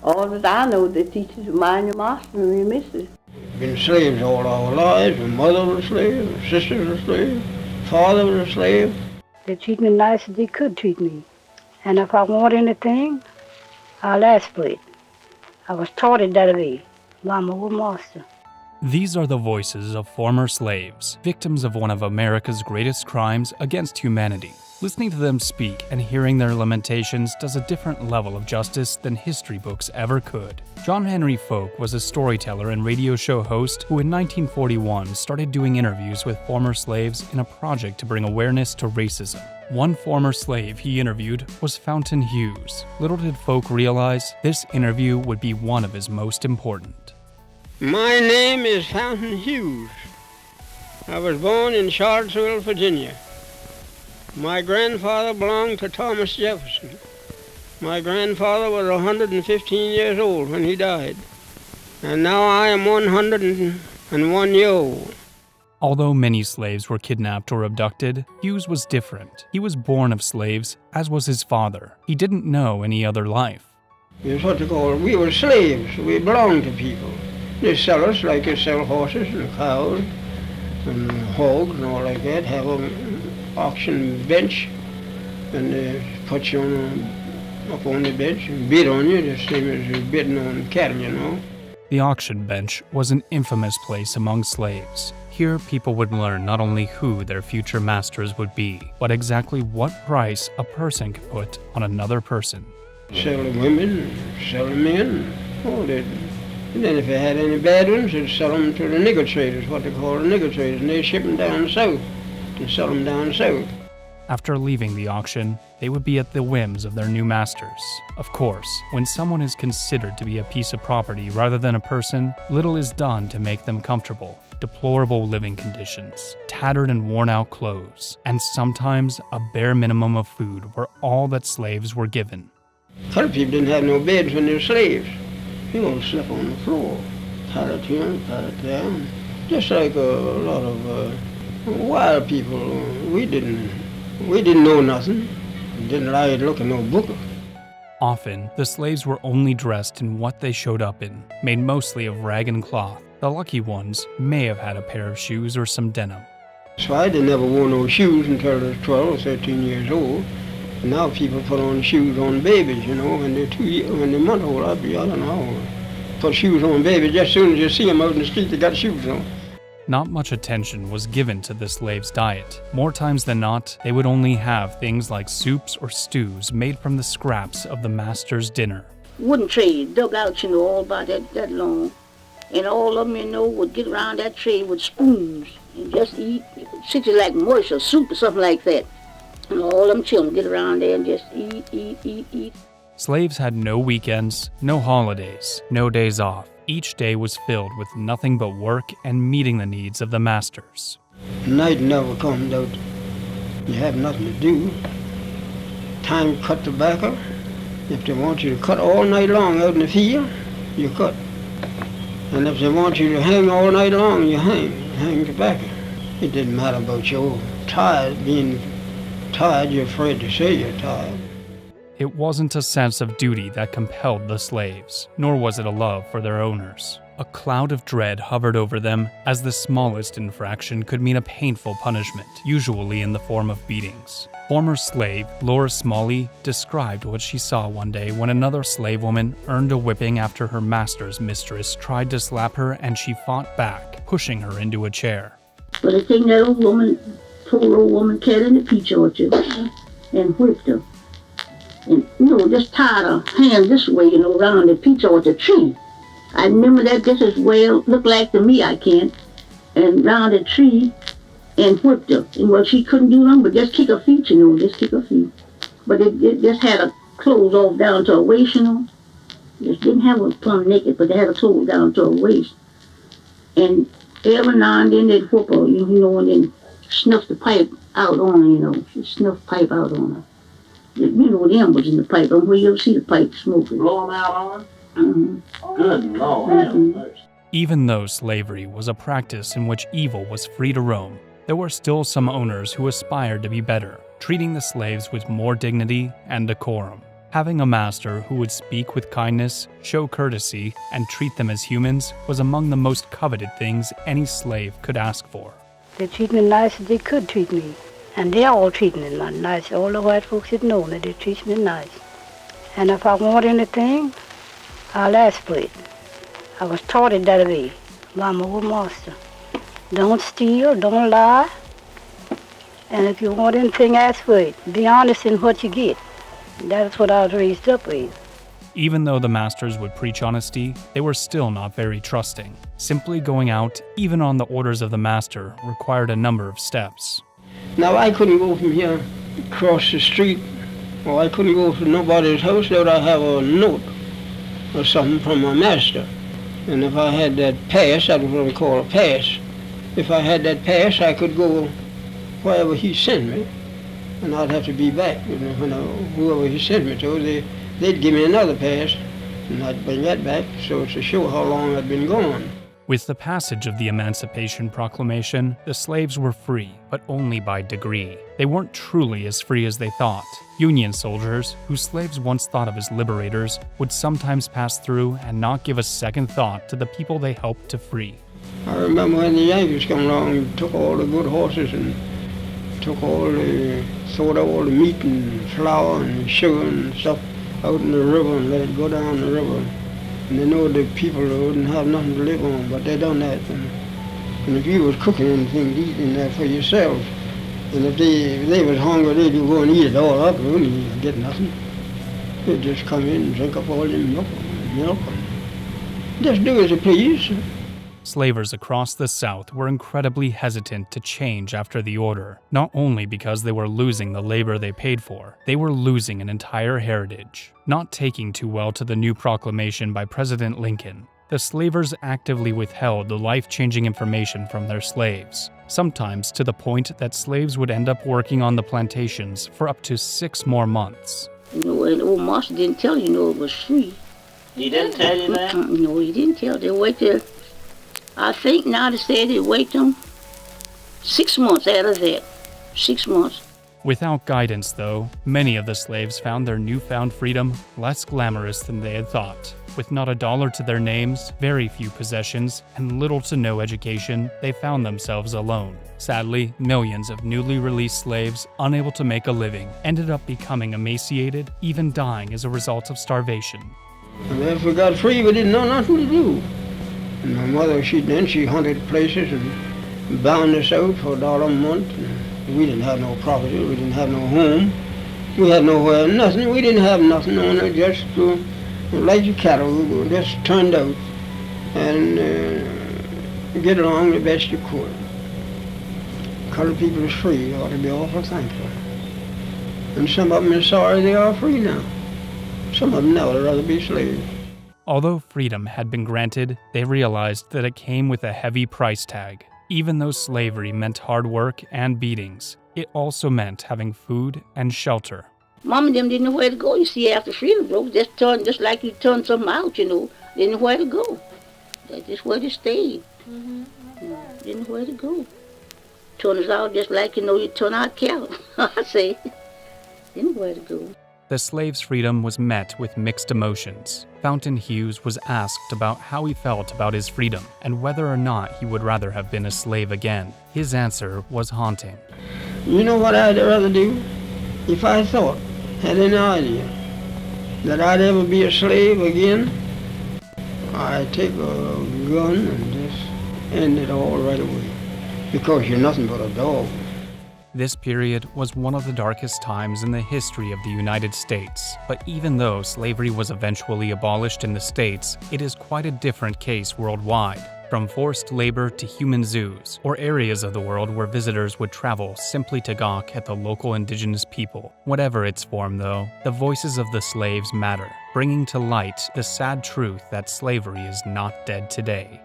All that I know, they teach you to mind your master and your mistress. Been slaves all our lives. My mother was a slave, my sister was a slave, father was a slave. They treat me nice as they could treat me. And if I want anything, I'll ask for it. I was taught it that way by my old master. These are the voices of former slaves, victims of one of America's greatest crimes against humanity. Listening to them speak and hearing their lamentations does a different level of justice than history books ever could. John Henry Folk was a storyteller and radio show host who in 1941 started doing interviews with former slaves in a project to bring awareness to racism. One former slave he interviewed was Fountain Hughes. Little did Folk realize this interview would be one of his most important. My name is Fountain Hughes. I was born in Charlottesville, Virginia. My grandfather belonged to Thomas Jefferson. My grandfather was 115 years old when he died, and now I am 101 years old. Although many slaves were kidnapped or abducted, Hughes was different. He was born of slaves, as was his father. He didn't know any other life. It's what they call, we were slaves. We belonged to people. They sell us like they sell horses and cows and hogs and all like that, have an auction bench, and they put you up on the bench and bid on you, the same as you're bidding on cattle, you know. The auction bench was an infamous place among slaves. Here, people would learn not only who their future masters would be, but exactly what price a person could put on another person. Sell the women, sell the men, all that. And then if they had any bad ones, they'd sell them to the nigger traders, what they call the nigger traders, and they'd ship them down south and sell them down south. After leaving the auction, they would be at the whims of their new masters. Of course, when someone is considered to be a piece of property rather than a person, little is done to make them comfortable. Deplorable living conditions, tattered and worn-out clothes, and sometimes a bare minimum of food were all that slaves were given. Colored people didn't have no beds when they were slaves. They all slept on the floor, pallet here, pallet there. Just like a lot of wild people. We didn't know nothing. We didn't like to look at no book. Often, the slaves were only dressed in what they showed up in, made mostly of rag and cloth. The lucky ones may have had a pair of shoes or some denim. That's why they never wore no shoes until they were 12 or 13 years old. And now people put on shoes on babies, you know, when they're month old. I don't know. Put shoes on babies just as soon as you see them out in the street, they got shoes on. Not much attention was given to the slaves' diet. More times than not, they would only have things like soups or stews made from the scraps of the master's dinner. Wooden tray, dug out, all about that long. And all of them, would get around that tray with spoons and just eat. Such like mush or soup or something like that. And all them children get around there and just eat. Slaves had no weekends, no holidays, no days off. Each day was filled with nothing but work and meeting the needs of the masters. Night never comes out. You have nothing to do. Time to cut tobacco. If they want you to cut all night long out in the field, you cut. And if they want you to hang all night long, you hang tobacco. It didn't matter about your being tired, you're afraid to say you're tired. It wasn't a sense of duty that compelled the slaves, nor was it a love for their owners. A cloud of dread hovered over them, as the smallest infraction could mean a painful punishment, usually in the form of beatings. Former slave Laura Smalley described what she saw one day when another slave woman earned a whipping after her master's mistress tried to slap her and she fought back, pushing her into a chair. But I think that poor old woman carried in the peach orchard and whipped her. And, just tied her hand this way, around the peach orchard tree. I remember that just as well, looked like to me, I can't, and round the tree and whipped her. And she couldn't do nothing but just kick her feet, just kick her feet. But it just had her clothes off down to her waist, Just didn't have her plumb naked, but they had her clothes down to her waist. And every now and then they'd whip her, and then snuff the pipe out on her, She'd snuff pipe out on her. The embers in the pipe, where you ever see the pipe smoking. Blow them out on her? Mm-hmm. Good Lord. Mm-hmm. Even though slavery was a practice in which evil was free to roam, there were still some owners who aspired to be better, treating the slaves with more dignity and decorum. Having a master who would speak with kindness, show courtesy, and treat them as humans was among the most coveted things any slave could ask for. They treat me nice as they could treat me. And they all treat me nice. All the white folks that know me, they treat me nice. And if I want anything, I'll ask for it. I was taught it that way by my old master. Don't steal, don't lie. And if you want anything, ask for it. Be honest in what you get. That's what I was raised up with. Even though the masters would preach honesty, they were still not very trusting. Simply going out, even on the orders of the master, required a number of steps. Now, I couldn't go from here across the street, or I couldn't go to nobody's house without I have a note or something from my master. And if I had that pass, that was what we call a pass. If I had that pass, I could go wherever he sent me, and I'd have to be back. Whoever he sent me to, they'd give me another pass, and I'd bring that back, so to show how long I'd been gone. With the passage of the Emancipation Proclamation, the slaves were free, but only by degree. They weren't truly as free as they thought. Union soldiers, who slaves once thought of as liberators, would sometimes pass through and not give a second thought to the people they helped to free. I remember when the Yankees come along and took all the good horses and took all the meat and flour and sugar and stuff out in the river and let it go down the river. And they know the people wouldn't have nothing to live on, but they done that. And if you was cooking anything to eat in there for yourselves, and if they was hungry, they'd go and eat it all up, and wouldn't get nothing. They'd just come in and drink up all the milk and just do as you please. Slavers across the South were incredibly hesitant to change after the order, not only because they were losing the labor they paid for, they were losing an entire heritage. Not taking too well to the new proclamation by President Lincoln, the slavers actively withheld the life-changing information from their slaves, sometimes to the point that slaves would end up working on the plantations for up to 6 more months. And old master didn't tell it was free. He didn't tell you that? No, he didn't tell. They waited. I think now they said they wait them 6 months out of that. 6 months. Without guidance, though, many of the slaves found their newfound freedom less glamorous than they had thought. With not a dollar to their names, very few possessions, and little to no education, they found themselves alone. Sadly, millions of newly released slaves, unable to make a living, ended up becoming emaciated, even dying as a result of starvation. And if we got free, we didn't know nothing to do. And my mother, she hunted places and bound us out for $1 a month. And we didn't have no property, we didn't have no home. We had nowhere, nothing. We didn't have nothing on it, just like the cattle, we were just turned out and get along the best you could. Colored people is free, you ought to be awful thankful. And some of them are sorry they are free now. Some of them now would rather be slaves. Although freedom had been granted, they realized that it came with a heavy price tag. Even though slavery meant hard work and beatings, it also meant having food and shelter. Mom and them didn't know where to go. You see, after freedom broke, just like you turn something out, They didn't know where to go. That's just where they stayed. Didn't know where to go. Turn us out just like, you turn out cattle. I say, didn't know where to go. The slave's freedom was met with mixed emotions. Fountain Hughes was asked about how he felt about his freedom and whether or not he would rather have been a slave again. His answer was haunting. You know what I'd rather do? If I had any idea that I'd ever be a slave again, I'd take a gun and just end it all right away. Because you're nothing but a dog. This period was one of the darkest times in the history of the United States, but even though slavery was eventually abolished in the States, it is quite a different case worldwide. From forced labor to human zoos, or areas of the world where visitors would travel simply to gawk at the local indigenous people. Whatever its form, though, the voices of the slaves matter, bringing to light the sad truth that slavery is not dead today.